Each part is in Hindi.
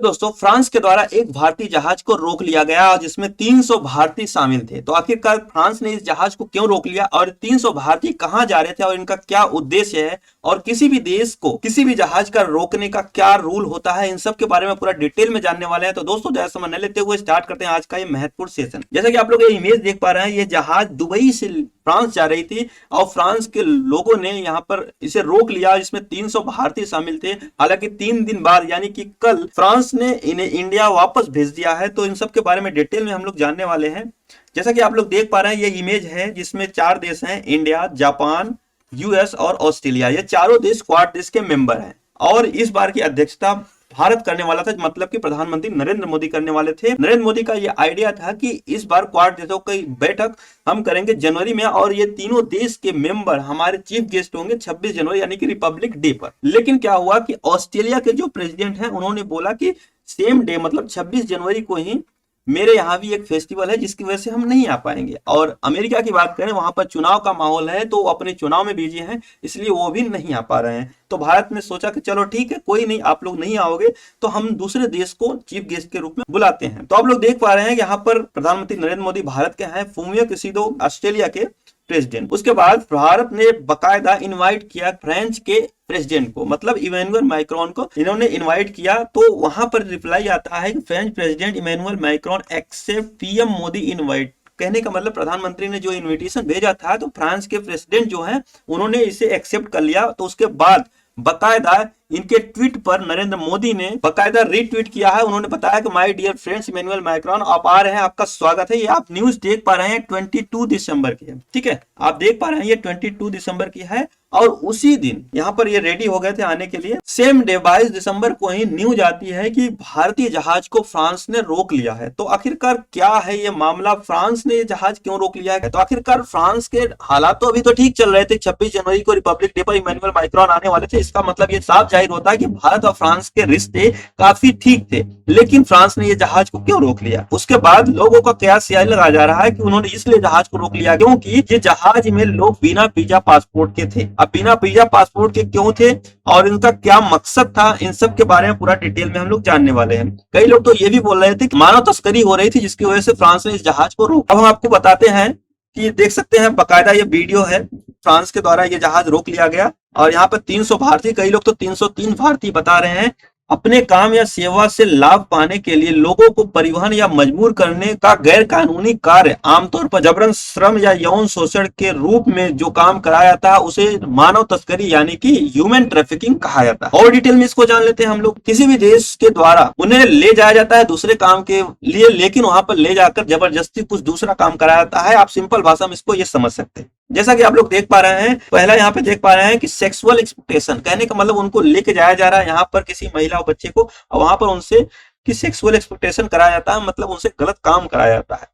दोस्तों फ्रांस के द्वारा एक भारतीय जहाज को रोक लिया गया जिसमें 300 भारतीय शामिल थे। तो आखिरकार फ्रांस ने इस जहाज को क्यों रोक लिया और 300 भारतीय कहां जा रहे थे और इनका क्या उद्देश्य है और किसी भी देश को किसी भी जहाज का रोकने का क्या रूल होता है, इन सब के बारे में पूरा डिटेल में जानने वाले हैं। तो दोस्तों ज्यादा समय न लेते हुए स्टार्ट करते हैं आज का ये महत्वपूर्ण सेशन। जैसा कि आप लोग ये इमेज देख पा रहे हैं, ये जहाज दुबई से फ्रांस जा रही थी और फ्रांस के लोगों ने यहाँ पर इसे रोक लिया जिसमें 300 भारतीय शामिल थे। हालांकि 3 दिन बाद यानी कि कल फ्रांस ने इन्हें इंडिया वापस भेज दिया है। तो इन सब के बारे में डिटेल में हम लोग जानने वाले हैं। जैसा कि आप लोग देख पा रहे हैं, ये इमेज है जिसमें 4 देश हैं, इंडिया, जापान, यूएस और ऑस्ट्रेलिया। ये चारों देश क्वाड देश के मेंबर हैं और इस बार की अध्यक्षता भारत करने वाला था, मतलब कि प्रधानमंत्री नरेंद्र मोदी करने वाले थे। नरेंद्र मोदी का ये आइडिया था कि इस बार क्वाड देशों की बैठक हम करेंगे जनवरी में और ये तीनों देश के मेंबर हमारे चीफ गेस्ट होंगे 26 जनवरी यानी कि रिपब्लिक डे पर। लेकिन क्या हुआ कि ऑस्ट्रेलिया के जो प्रेसिडेंट हैं उन्होंने बोला कि सेम डे मतलब 26 जनवरी को ही मेरे यहाँ भी एक फेस्टिवल है जिसकी वजह से हम नहीं आ पाएंगे। और अमेरिका की बात करें, वहां पर चुनाव का माहौल है तो अपने चुनाव में बिजी हैं, इसलिए वो भी नहीं आ पा रहे हैं। तो भारत ने सोचा कि चलो ठीक है, कोई नहीं, आप लोग नहीं आओगे तो हम दूसरे देश को चीफ गेस्ट के रूप में बुलाते हैं। तो आप लोग देख पा रहे हैं यहाँ पर प्रधानमंत्री नरेंद्र मोदी भारत के हैं, फूमियो किसिडो ऑस्ट्रेलिया के प्रेसिडेंट। उसके बाद भारत ने बकायदा इनवाइट किया फ्रेंच के प्रेसिडेंट को, मतलब इमैनुअल मैक्रोन को इन्होंने इनवाइट किया। तो वहां पर रिप्लाई आता है कि French president Emmanuel Macron accept PM Modi invite. कहने का मतलब प्रधानमंत्री ने जो इनविटेशन भेजा था तो फ्रांस के प्रेसिडेंट जो है उन्होंने इसे एक्सेप्ट कर लिया। तो उसके बाद बकायदा इनके ट्वीट पर नरेंद्र मोदी ने बकायदा रीट्वीट किया है। उन्होंने बताया कि my dear friends Emmanuel Macron, आप आ रहे हैं, आपका स्वागत है। ये आप न्यूज देख पा रहे हैं 22 दिसंबर की है, ठीक है, आप देख पा रहे हैं ये 22 दिसंबर की है। और उसी दिन यहाँ पर ये रेडी हो गए थे आने के लिए। सेम डे 22 दिसंबर को ही न्यूज आती है कि भारतीय जहाज को फ्रांस ने रोक लिया है। तो आखिरकार क्या है ये मामला, फ्रांस ने ये जहाज क्यों रोक लिया है? तो आखिरकार फ्रांस के हालात तो अभी तो ठीक चल रहे थे। 26 जनवरी को रिपब्लिक डे पर इमैनुअल मैक्रोन आने वाले थे। इसका मतलब ये साफ जाहिर होता है कि भारत और फ्रांस के रिश्ते काफी ठीक थे। लेकिन फ्रांस ने ये जहाज को क्यों रोक लिया? उसके बाद लोगों का कयास यह लगा जा रहा है कि उन्होंने इसलिए जहाज को रोक लिया क्योंकि ये जहाज में लोग बिना वीजा पासपोर्ट के थे। अब बिना वीजा पासपोर्ट के क्यों थे और इनका क्या मकसद था, इन सब के बारे में पूरा डिटेल में हम लोग जानने वाले हैं। कई लोग तो ये भी बोल रहे थे कि मानव तस्करी हो रही थी जिसकी वजह से फ्रांस ने इस जहाज को रोका। अब हम आपको बताते हैं कि देख सकते हैं बकायदा ये वीडियो है, फ्रांस के द्वारा ये जहाज रोक लिया गया और यहाँ पर 300 भारतीय, कई लोग तो 303 भारतीय बता रहे हैं, अपने काम या सेवा से लाभ पाने के लिए लोगों को परिवहन या मजबूर करने का गैर कानूनी कार्य, आमतौर पर जबरन श्रम या यौन शोषण के रूप में जो काम कराया जाता है उसे मानव तस्करी यानी कि ह्यूमन ट्रैफिकिंग कहा जाता है। और डिटेल में इसको जान लेते हैं हम लोग। किसी भी देश के द्वारा उन्हें ले जाया जाता है दूसरे काम के लिए, लेकिन वहां पर ले जाकर जबरदस्ती कुछ दूसरा काम कराया जाता है। आप सिंपल भाषा में इसको ये समझ सकते हैं। जैसा कि आप लोग देख पा रहे हैं, पहला यहाँ पे देख पा रहे हैं कि सेक्सुअल एक्सप्लोइटेशन, कहने का मतलब उनको लेके जाया जा रहा है यहाँ पर किसी महिला और बच्चे को, और वहां पर उनसे कि सेक्सुअल एक्सप्लोइटेशन कराया जाता है, मतलब उनसे गलत काम कराया जाता है।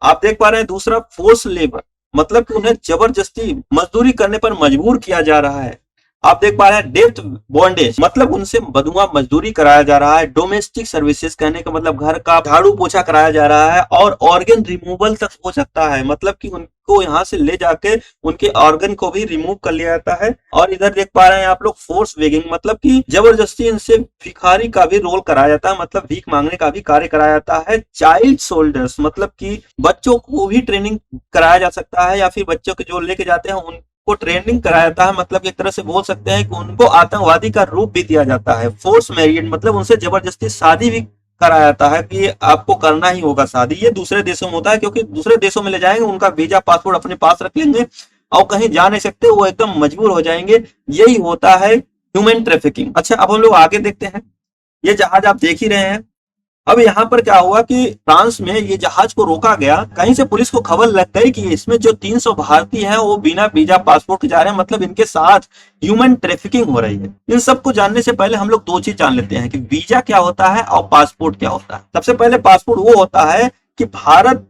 आप देख पा रहे हैं दूसरा फोर्स लेबर, मतलब कि उन्हें जबरदस्ती मजदूरी करने पर मजबूर किया जा रहा है। आप देख पा रहे हैं डेप्थ बॉन्डेज, मतलब उनसे बदुआ मजदूरी कराया जा रहा है। डोमेस्टिक सर्विसेज, कहने का मतलब घर का झाड़ू पोछा कराया जा रहा है। और ऑर्गन रिमूवल तक हो सकता है, मतलब कि उनको यहाँ से ले जाके उनके ऑर्गन को भी रिमूव कर लिया जाता है। और इधर देख पा रहे हैं आप लोग फोर्स वेगिंग, मतलब कि जबरदस्ती इनसे भिखारी का भी रोल कराया जाता है, मतलब भीख मांगने का भी कार्य कराया जाता है। चाइल्ड सोल्जर्स, मतलब कि बच्चों को भी ट्रेनिंग कराया जा सकता है या फिर बच्चों के जो लेके जाते हैं को ट्रेनिंग कराया जाता है, मतलब एक तरह से बोल सकते हैं कि उनको आतंकवादी का रूप भी दिया जाता है। फोर्स मैरिड, मतलब उनसे जबरदस्ती शादी भी कराया जाता है कि आपको करना ही होगा शादी। ये दूसरे देशों में होता है क्योंकि दूसरे देशों में ले जाएंगे, उनका वीजा पासपोर्ट अपने पास रख लेंगे और कहीं जा नहीं सकते, वो एकदम मजबूर हो जाएंगे। यही होता है ह्यूमन ट्रैफिकिंग। अच्छा, अब हम लोग आगे देखते हैं। ये जहाज आप देख ही रहे हैं। अब यहाँ पर क्या हुआ कि फ्रांस में ये जहाज को रोका गया। कहीं से पुलिस को खबर लग गई कि इसमें जो 300 भारतीय हैं वो बिना वीजा पासपोर्ट के जा रहे हैं, मतलब इनके साथ ह्यूमन ट्रैफिकिंग हो रही है। इन सबको जानने से पहले हम लोग 2 चीज जान लेते हैं कि वीजा क्या होता है और पासपोर्ट क्या होता है। सबसे पहले पासपोर्ट वो होता है कि भारत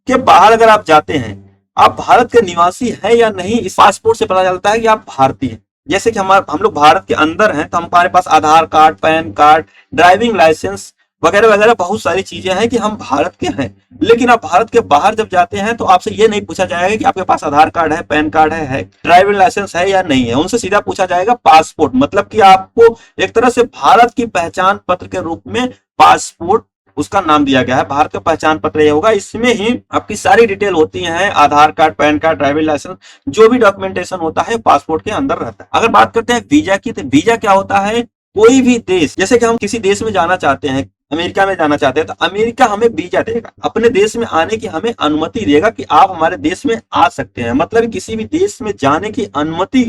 के बाहर अगर आप जाते हैं, आप भारत के निवासी हैं या नहीं, इस पासपोर्ट से पता चलता है कि आप भारतीय हैं। जैसे कि हम लोग भारत के अंदर हैं तो हमारे पास Aadhaar card, PAN card, driving licence, वगैरह वगैरह बहुत सारी चीजें हैं कि हम भारत के हैं। लेकिन आप भारत के बाहर जब जाते हैं तो आपसे ये नहीं पूछा जाएगा कि आपके पास आधार कार्ड है, पैन कार्ड है ड्राइविंग लाइसेंस है या नहीं है। उनसे सीधा पूछा जाएगा पासपोर्ट, मतलब कि आपको एक तरह से भारत की पहचान पत्र के रूप में पासपोर्ट उसका नाम दिया गया है। भारत का पहचान पत्र ये होगा, इसमें ही आपकी सारी डिटेल होती है, Aadhaar card, PAN card, driving licence, जो भी डॉक्यूमेंटेशन होता है पासपोर्ट के अंदर रहता है। अगर बात करते हैं वीजा की, तो वीजा क्या होता है, कोई भी देश, जैसे कि हम किसी देश में जाना चाहते हैं, अमेरिका में जाना चाहते हैं, तो अमेरिका हमें वीजा देगा, अपने देश में आने की हमें अनुमति देगा कि आप हमारे देश में आ सकते हैं। मतलब किसी भी देश में जाने की अनुमति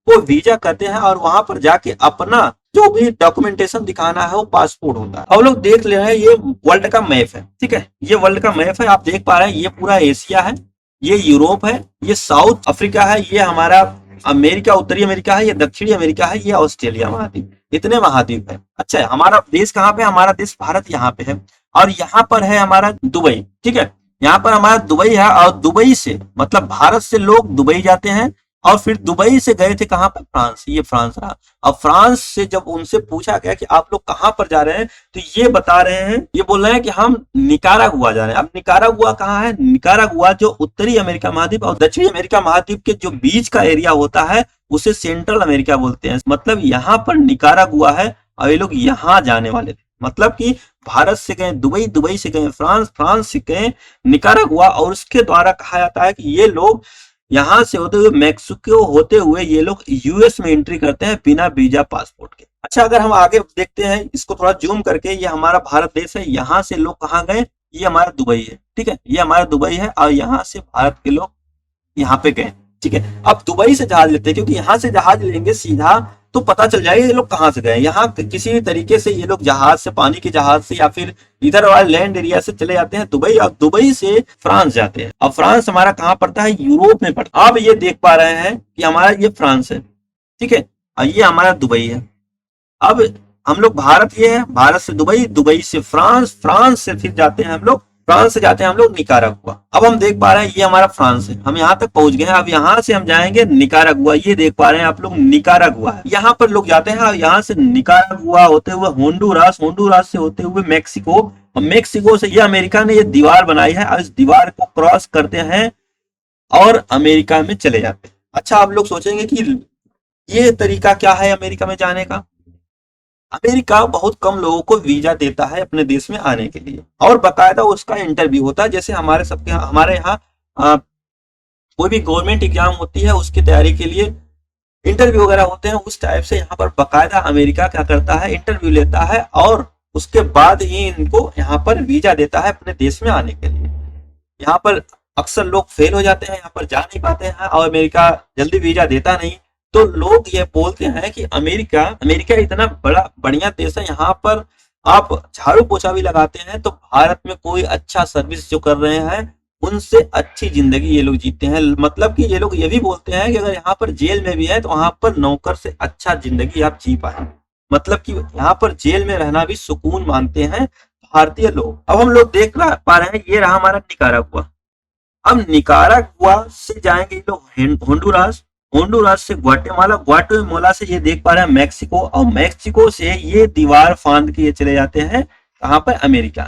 को वीजा कहते हैं, और वहां पर जाके अपना जो भी डॉक्यूमेंटेशन दिखाना है वो पासपोर्ट होता है। हम लोग देख ले रहे हैं, ये वर्ल्ड का मैप है, ठीक है, ये वर्ल्ड का मैप है, आप देख पा रहे हैं, ये पूरा एशिया है, ये यूरोप है, ये साउथ अफ्रीका है, ये हमारा अमेरिका, उत्तरी अमेरिका है, ये दक्षिणी अमेरिका है, ये ऑस्ट्रेलिया महाद्वीप, इतने महाद्वीप है। अच्छा, हमारा देश कहाँ पे, हमारा देश भारत यहाँ पे है, और यहाँ पर है हमारा दुबई, ठीक है, यहाँ पर हमारा दुबई है, और दुबई से मतलब भारत से लोग दुबई जाते हैं, और फिर दुबई से गए थे कहां पर, फ्रांस, ये फ्रांस रहा। अब फ्रांस से जब उनसे पूछा गया कि आप लोग कहां पर जा रहे हैं, तो ये बता रहे हैं, ये बोल रहे हैं कि हम निकारागुआ जा रहे हैं। अब निकारागुआ कहाँ है, निकारागुआ जो उत्तरी अमेरिका महाद्वीप और दक्षिणी अमेरिका महाद्वीप के जो बीच का एरिया होता है उसे सेंट्रल अमेरिका बोलते हैं। मतलब यहाँ पर निकारागुआ है, और ये लोग यहाँ जाने वाले थे। मतलब कि भारत से गए दुबई, दुबई से गए फ्रांस, फ्रांस से गए निकारागुआ, और उसके द्वारा कहा जाता है कि ये लोग यहां से होते हुए मैक्सिको होते हुए ये लोग यूएस में एंट्री करते हैं बिना वीजा पासपोर्ट के। अच्छा, अगर हम आगे देखते हैं इसको थोड़ा जूम करके, ये हमारा भारत देश है, यहाँ से लोग कहाँ गए, ये हमारा दुबई है, ठीक है, ये हमारा दुबई है, और यहाँ से भारत के लोग यहाँ पे गए, ठीक है। अब दुबई से जहाज लेते हैं, क्योंकि यहाँ से जहाज लेंगे सीधा तो पता चल जाएगा ये लोग कहाँ से गए। यहाँ किसी भी तरीके से ये लोग जहाज से, पानी के जहाज से, या फिर इधर वाले लैंड एरिया से चले जाते हैं दुबई, और दुबई से फ्रांस जाते हैं। अब फ्रांस हमारा कहाँ पड़ता है, यूरोप में पड़ता है। आप ये देख पा रहे हैं कि हमारा ये फ्रांस है, ठीक है, और ये हमारा दुबई है। अब हम लोग भारत, ये है भारत से दुबई, दुबई से फ्रांस, फ्रांस से फिर जाते हैं हम लोग, फ्रांस से जाते हैं हम लोग निकारागुआ। अब हम देख पा रहे हैं ये हमारा फ्रांस है, हम यहाँ तक पहुंच गए हैं। अब यहाँ से हम जाएंगे निकारागुआ, ये देख पा रहे हैं आप लोग निकारागुआ है, यहाँ पर लोग जाते हैं। और यहाँ से निकारागुआ होते हुए होंडुरास, होंडुरास से होते हुए मैक्सिको, और मैक्सिको से ये अमेरिका ने ये दीवार बनाई है, और इस दीवार को क्रॉस करते हैं और अमेरिका में चले जाते हैं। अच्छा, आप लोग सोचेंगे कि ये तरीका क्या है अमेरिका में जाने का। अमेरिका बहुत कम लोगों को वीजा देता है अपने देश में आने के लिए, और बकायदा उसका इंटरव्यू होता है। जैसे हमारे सबके हमारे यहाँ कोई भी गवर्नमेंट एग्जाम होती है, उसकी तैयारी के लिए इंटरव्यू वगैरह होते हैं, उस टाइप से यहाँ पर बकायदा अमेरिका क्या करता है, इंटरव्यू लेता है, और उसके बाद ही इनको यहाँ पर वीजा देता है अपने देश में आने के लिए। यहाँ पर अक्सर लोग फेल हो जाते हैं, यहाँ पर जा नहीं पाते हैं, और अमेरिका जल्दी वीजा देता नहीं। तो लोग ये बोलते हैं कि अमेरिका अमेरिका इतना बड़ा बढ़िया देश है, यहाँ पर आप झाड़ू पोछा भी लगाते हैं तो भारत में कोई अच्छा सर्विस जो कर रहे हैं उनसे अच्छी जिंदगी ये लोग जीते हैं। मतलब कि ये लोग ये भी बोलते हैं कि अगर यहाँ पर जेल में भी है तो वहां पर नौकर से अच्छा जिंदगी आप जी पाए। मतलब कि यहाँ पर जेल में रहना भी सुकून मानते हैं भारतीय लोग। अब हम लोग देख पा रहे हैं, ये रहा हमारा निकारागुआ। अब निकारागुआ से जाएंगे ये लोग होंडुरास, होंडुरास से ग्वाटेमाला, ग्वाटेमाला से ये देख पा रहे हैं मैक्सिको, और मैक्सिको से ये दीवार फांद के ये चले जाते हैं कहां पर, अमेरिका,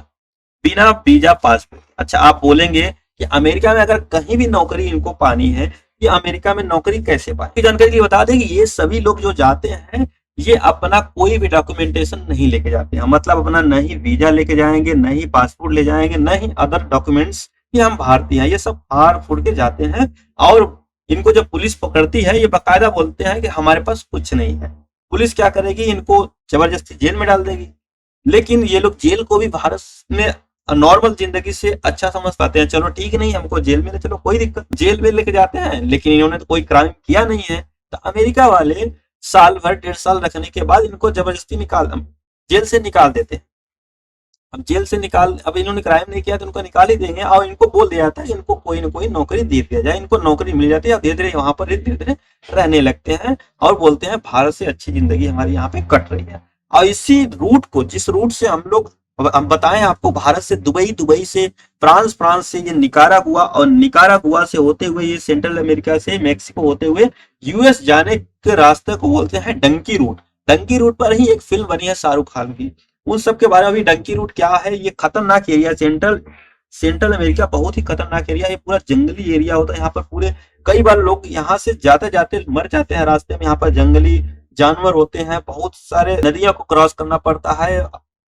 बिना वीजा पासपोर्ट। अच्छा, आप बोलेंगे कि अमेरिका में अगर कहीं भी नौकरी इनको पानी है, ये अमेरिका में नौकरी कैसे पाए। जानकारी के लिए बता दें कि ये सभी लोग जो जाते हैं ये अपना कोई भी डॉक्यूमेंटेशन नहीं लेके जाते हैं। मतलब अपना नहीं वीजा लेके जाएंगे, नहीं पासपोर्ट ले जाएंगे, नहीं अदर डॉक्यूमेंट्स कि हम भारतीय हैं, ये सब फाड़ फूड़ के जाते हैं। और इनको जब पुलिस पकड़ती है ये बकायदा बोलते हैं कि हमारे पास कुछ नहीं है। पुलिस क्या करेगी, इनको जबरदस्ती जेल में डाल देगी। लेकिन ये लोग जेल को भी भारत में नॉर्मल जिंदगी से अच्छा समझ पाते हैं। चलो ठीक नहीं, हमको जेल में ले चलो, कोई दिक्कत, जेल में लेके जाते हैं, लेकिन इन्होंने तो कोई क्राइम किया नहीं है। तो अमेरिका वाले साल भर 1.5 साल रखने के बाद इनको जबरदस्ती जेल से निकाल देते हैं। अब जेल से अब इन्होंने क्राइम नहीं किया तो इनको निकाल ही देंगे, और इनको बोल दिया जाता है इनको कोई ना कोई नौकरी दे दिया जाए। इनको नौकरी मिल जाती है, धीरे धीरे वहां पर धीरे धीरे रहने लगते हैं, और बोलते हैं भारत से अच्छी जिंदगी हमारी यहाँ पे कट रही है। और इसी रूट को, जिस रूट से हम बताएं आपको, भारत से दुबई, दुबई से फ्रांस, फ्रांस से ये निकारागुआ, और निकारागुआ से होते हुए ये सेंट्रल अमेरिका से मैक्सिको होते हुए यूएस जाने के रास्ते को बोलते हैं डंकी रूट। डंकी रूट पर ही एक फिल्म बनी है शाहरुख खान की, उन सब के बारे में। अभी डंकी रूट क्या है, ये खतरनाक एरिया, सेंट्रल अमेरिका बहुत ही खतरनाक एरिया, ये पूरा जंगली एरिया होता है। यहाँ पर पूरे कई बार लोग यहाँ से जाते जाते मर जाते हैं रास्ते में। यहाँ पर जंगली जानवर होते हैं, बहुत सारे नदियों को क्रॉस करना पड़ता है।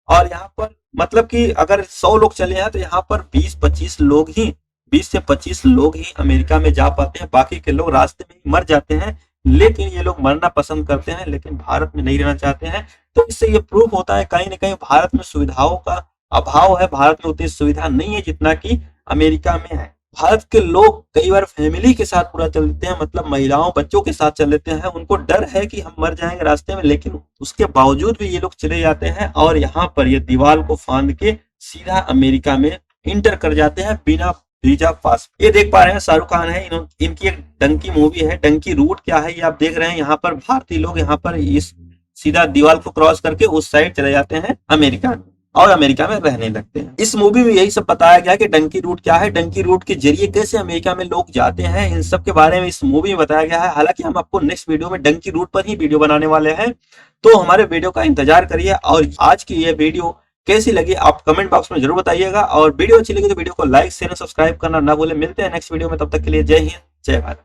और यहाँ पर मतलब कि अगर 100 लोग चले हैं तो यहाँ पर 20-25 लोग ही 20 से 25 लोग ही अमेरिका में जा पाते हैं, बाकी के लोग रास्ते में ही मर जाते हैं। लेकिन ये लोग मरना पसंद करते हैं, लेकिन भारत में नहीं रहना चाहते हैं। तो इससे ये प्रूफ होता है कहीं ना कहीं भारत में सुविधाओं का अभाव है, भारत में उतनी सुविधा नहीं है जितना कि अमेरिका में है। भारत के लोग कई बार फैमिली के साथ पूरा चल लेते हैं, मतलब महिलाओं बच्चों के साथ चल लेते हैं। उनको डर है कि हम मर जाएंगे रास्ते में, लेकिन उसके बावजूद भी ये लोग चले जाते हैं और यहाँ पर ये दीवार को फांद के सीधा अमेरिका में इंटर कर जाते हैं बिना वीजा पास। ये देख पा रहे हैं शाहरुख खान है, इनकी एक डंकी मूवी है। डंकी रूट क्या है ये आप देख रहे हैं। यहाँ पर भारतीय लोग यहाँ पर इस सीधा दीवार को क्रॉस करके उस साइड चले जाते हैं अमेरिका में और अमेरिका में रहने लगते हैं। इस मूवी में यही सब बताया गया कि डंकी रूट क्या है, डंकी रूट के जरिए कैसे अमेरिका में लोग जाते हैं, इन सब के बारे में इस मूवी में बताया गया है। हालांकि हम आपको नेक्स्ट वीडियो में डंकी रूट पर ही वीडियो बनाने वाले हैं, तो हमारे वीडियो का इंतजार करिए। और आज की ये वीडियो कैसी लगी आप कमेंट बॉक्स में जरूर बताइएगा, और वीडियो अच्छी लगी तो वीडियो को लाइक शेयर सब्सक्राइब करना ना भूलें। मिलते हैं नेक्स्ट वीडियो में, तब तक के लिए जय हिंद जय भारत।